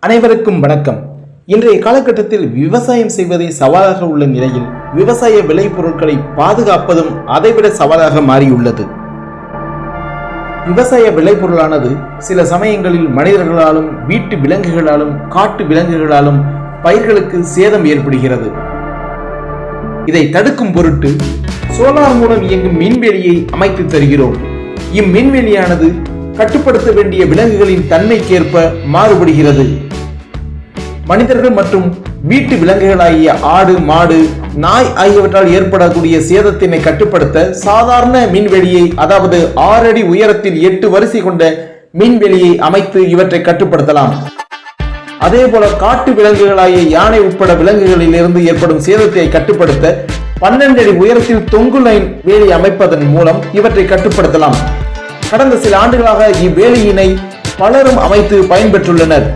அனைவருக்கும் வணக்கம். இன்றைய காலகட்டத்தில் விவசாயம் செய்வதே சவாலாக உள்ள நிலையில் விவசாய விளைபொருட்களை பாதுகாப்பதும் அதைவிட சவாலாக மாறியுள்ளது. விவசாய விளைபொருளானது சில சமயங்களில் மனிதர்களாலும் வீட்டு விலங்குகளாலும் காட்டு விலங்குகளாலும் பயிர்களுக்கு சேதம் ஏற்படுகிறது. இதை தடுக்கும் பொருட்டு சோலார் மூலம் இயங்கும் மின்வெளியை அமைத்து தருகிறோம். இம்மின்வெளியானது கட்டுப்படுத்த வேண்டிய விலங்குகளின் தன்மைக்கேற்ப மாறுபடுகிறது. மனிதர்கள் மற்றும் வீட்டு விலங்குகளாகிய ஆடு, மாடு, நாய் ஆகியவற்றால் ஏற்படக்கூடிய சேதத்தினை கட்டுப்படுத்த சாதாரண மின்வெளியை, அதாவது 6 அடி உயரத்தில் 8 வரிசை கொண்ட மின்வெளியை அமைத்து இவற்றை கட்டுப்படுத்தலாம். அதே போல காட்டு விலங்குகளாகிய யானை உட்பட விலங்குகளில் இருந்து ஏற்படும் சேதத்தை கட்டுப்படுத்த 12 அடி உயரத்தில் தொங்கு லைன் வேலி அமைப்பதன் மூலம் இவற்றை கட்டுப்படுத்தலாம். கடந்த சில ஆண்டுகளாக இவ்வேலியினை பலரும் அமைத்து பயன்பெற்றுள்ளனர்.